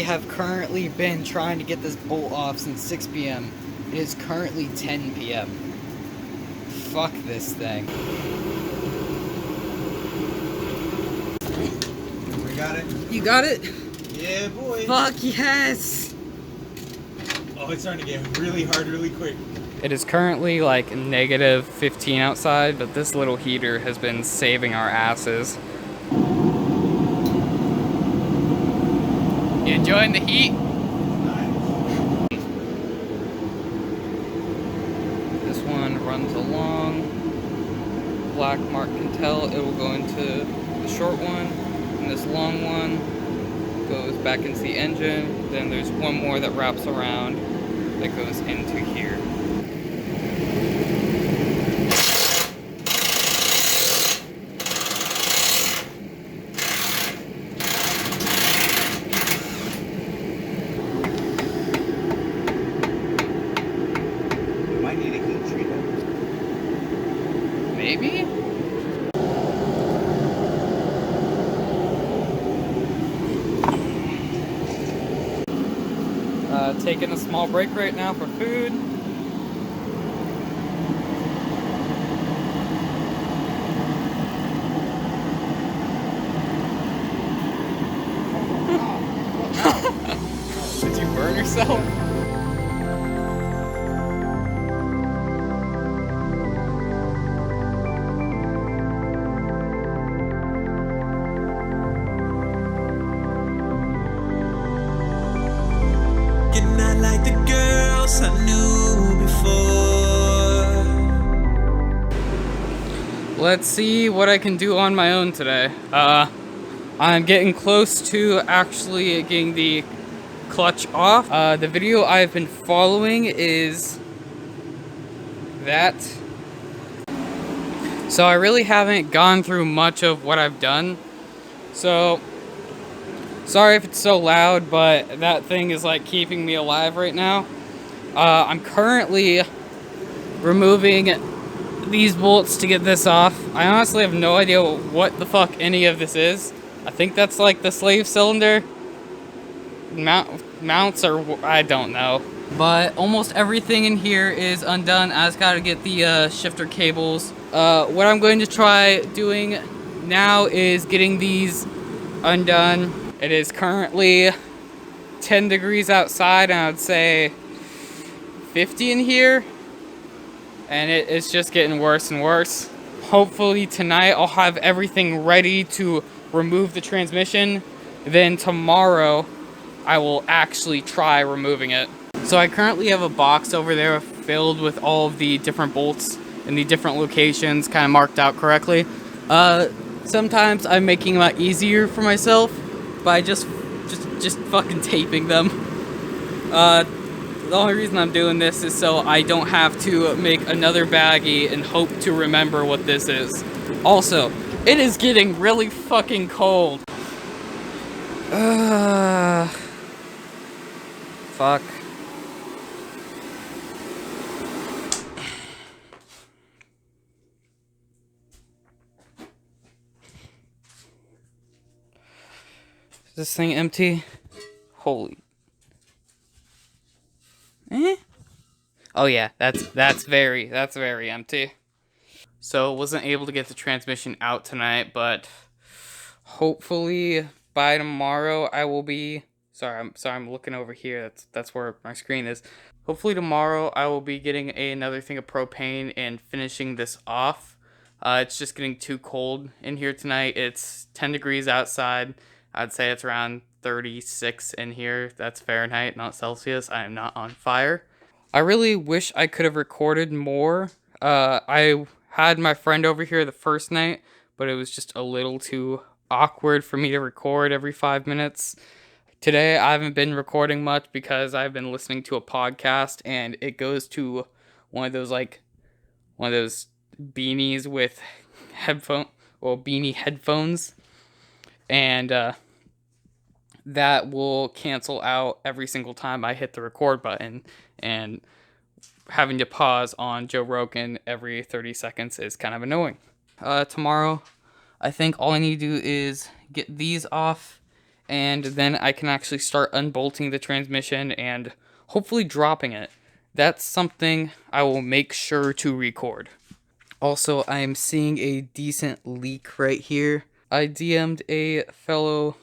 have currently been trying to get this bolt off since 6 p.m. It is currently 10 p.m. Fuck this thing. We got it. You got it? Yeah, boy. Fuck yes! Oh, it's starting to get really hard really quick. It is currently like negative 15 outside, but this little heater has been saving our asses. You enjoying the heat? This one runs along. Black Mark can tell it will go into the short one, and this long one goes back into the engine. Then there's one more that wraps around that goes into here. Maybe? Taking a small break right now for food. Did you burn yourself? Not like the girls I knew before. Let's see what I can do on my own today. I'm getting close to actually getting the clutch off. The video I've been following is that. So I really haven't gone through much of what I've done. So sorry if it's so loud, but that thing is like keeping me alive right now. I'm currently removing these bolts to get this off. I honestly have no idea what the fuck any of this is. I think that's like the slave cylinder mounts, or I don't know. But almost everything in here is undone. I just gotta get the shifter cables. What I'm going to try doing now is getting these undone. It is currently 10 degrees outside, and I would say 50 in here. And it's just getting worse and worse. Hopefully tonight I'll have everything ready to remove the transmission. Then tomorrow I will actually try removing it. So I currently have a box over there filled with all of the different bolts in the different locations, kind of marked out correctly. Sometimes I'm making it a lot easier for myself by just fucking taping them. The only reason I'm doing this is so I don't have to make another baggie and hope to remember what this is. Also, it is getting really fucking cold. Fuck. Is this thing empty? Holy. Oh yeah, that's very empty. So wasn't able to get the transmission out tonight, but hopefully by tomorrow I will be. I'm looking over here. That's where my screen is. Hopefully tomorrow I will be getting another thing of propane and finishing this off. It's just getting too cold in here tonight. It's 10 degrees outside. I'd say it's around 36 in here. That's Fahrenheit, not Celsius. I am not on fire. I really wish I could have recorded more. I had my friend over here the first night, but it was just a little too awkward for me to record every 5 minutes. Today, I haven't been recording much because I've been listening to a podcast, and it goes to one of those beanies with beanie headphones, and that will cancel out every single time I hit the record button, and having to pause on Joe Rogan every 30 seconds is kind of annoying. Tomorrow, I think all I need to do is get these off and then I can actually start unbolting the transmission and hopefully dropping it. That's something I will make sure to record. Also, I am seeing a decent leak right here. I DM'd a fellow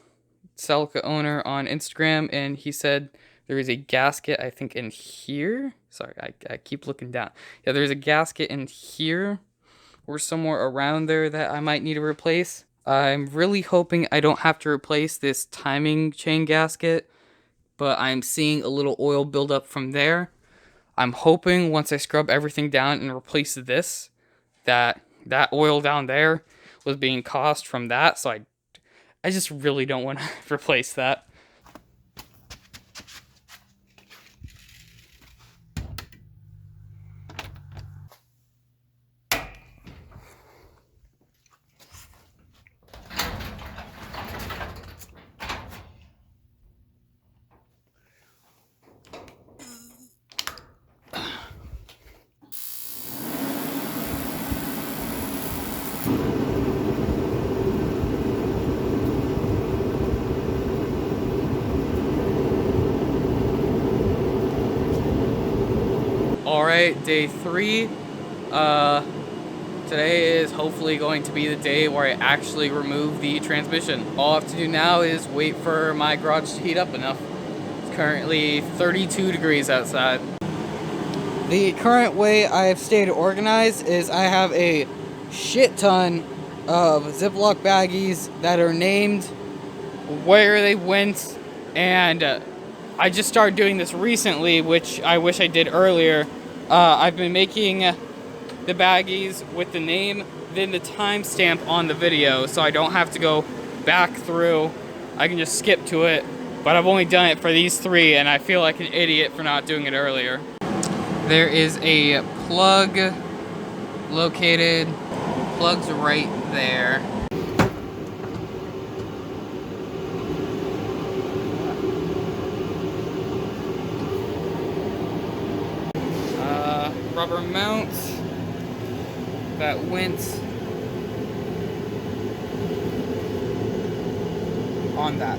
Celica owner on Instagram, and he said there is a gasket, I think, in here. Sorry, I keep looking down. Yeah, there's a gasket in here or somewhere around there that I might need to replace. I'm really hoping I don't have to replace this timing chain gasket, but I'm seeing a little oil buildup from there. I'm hoping once I scrub everything down and replace this, that oil down there was being caused from that, so I just really don't want to replace that. Alright, day 3. Today is hopefully going to be the day where I actually remove the transmission. All I have to do now is wait for my garage to heat up enough. It's currently 32 degrees outside. The current way I've stayed organized is I have a shit ton of Ziploc baggies that are named, where they went, and I just started doing this recently, which I wish I did earlier. I've been making the baggies with the name, then the timestamp on the video, so I don't have to go back through. I can just skip to it, but I've only done it for these 3, and I feel like an idiot for not doing it earlier. There is a plug located, plug's right there. Rubber mount that went on that.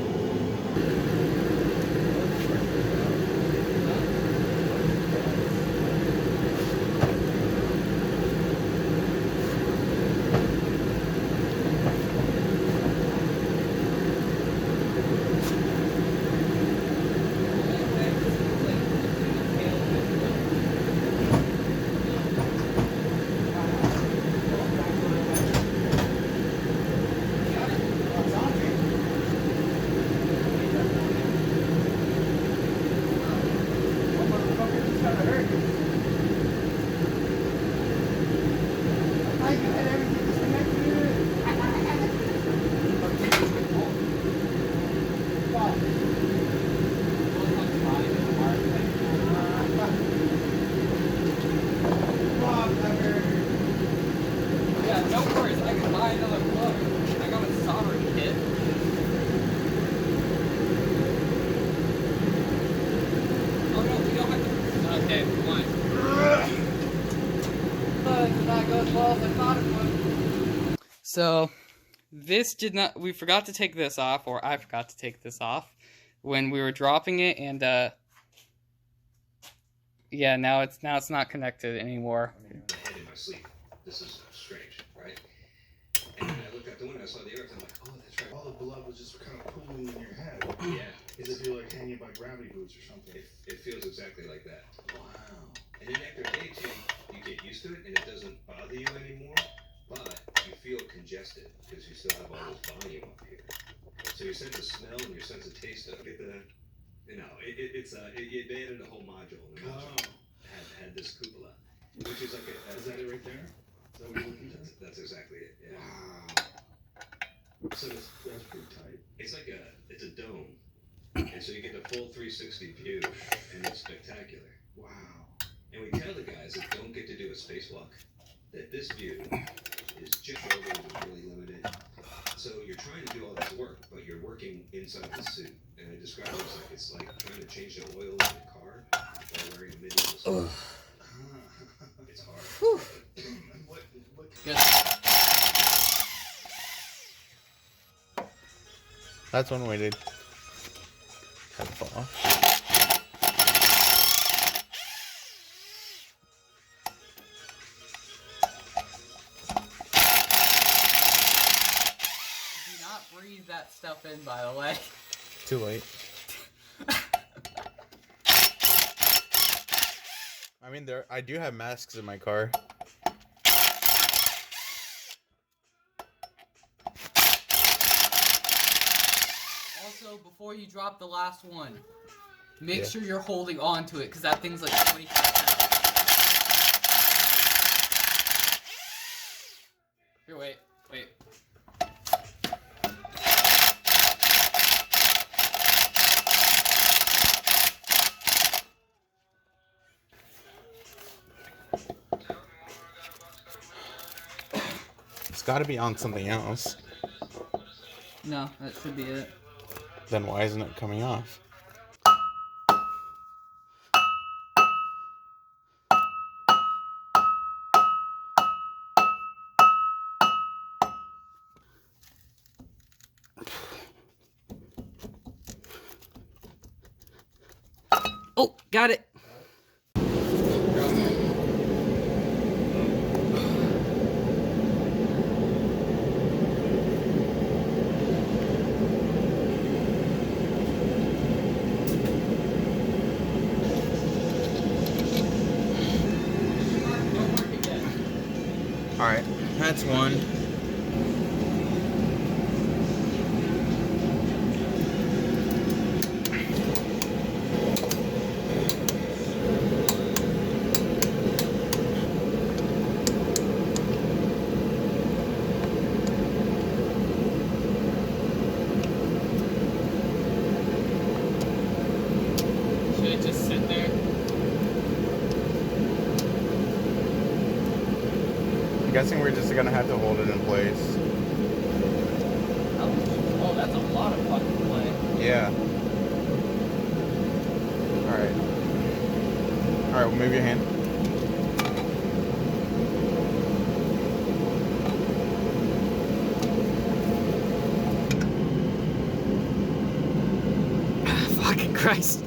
So this did not, we forgot to take this off, or I forgot to take this off when we were dropping it, and yeah, now it's not connected anymore. In my sleep. This is strange, right? And then I looked out the window, I saw the earth, and I'm like, oh, that's right. All the blood was just kind of pooling in your head. Yeah. Does it feel like hanging by gravity boots or something? It feels exactly like that. Wow. And then after a day or two, you get used to it, and it doesn't bother you anymore, but you feel congested because you still have all this volume up here. So your sense of smell and your sense of taste don't get the, you know, they added a whole module. And the module had this cupola, which is like is that it right there? Is that what you're looking at? That's exactly it. Yeah. Wow. So that's pretty tight. It's like it's a dome, and so you get the full 360 view, and it's spectacular. Wow. And we tell the guys that don't get to do a spacewalk that this view is just over and really limited. So you're trying to do all this work, but you're working inside the suit. And I describe it as like it's like trying to change the oil in a car while wearing a medieval suit. It's hard. what? Good. That's one way, dude. Had to fall off. Do not breathe that stuff in, by the way. Too late. I mean, I do have masks in my car. Also, before you drop the last one, make Yeah. sure you're holding on to it, because that thing's like 25 pounds. Here, wait. It's got to be on something else. No, that should be it. Then why isn't it coming off? Oh, got it. Alright, that's one. Should it just sit there? I'm guessing we're just gonna have to hold it in place. Oh, that's a lot of fucking play. Yeah. Alright. Alright, well, move your hand. Fucking Christ.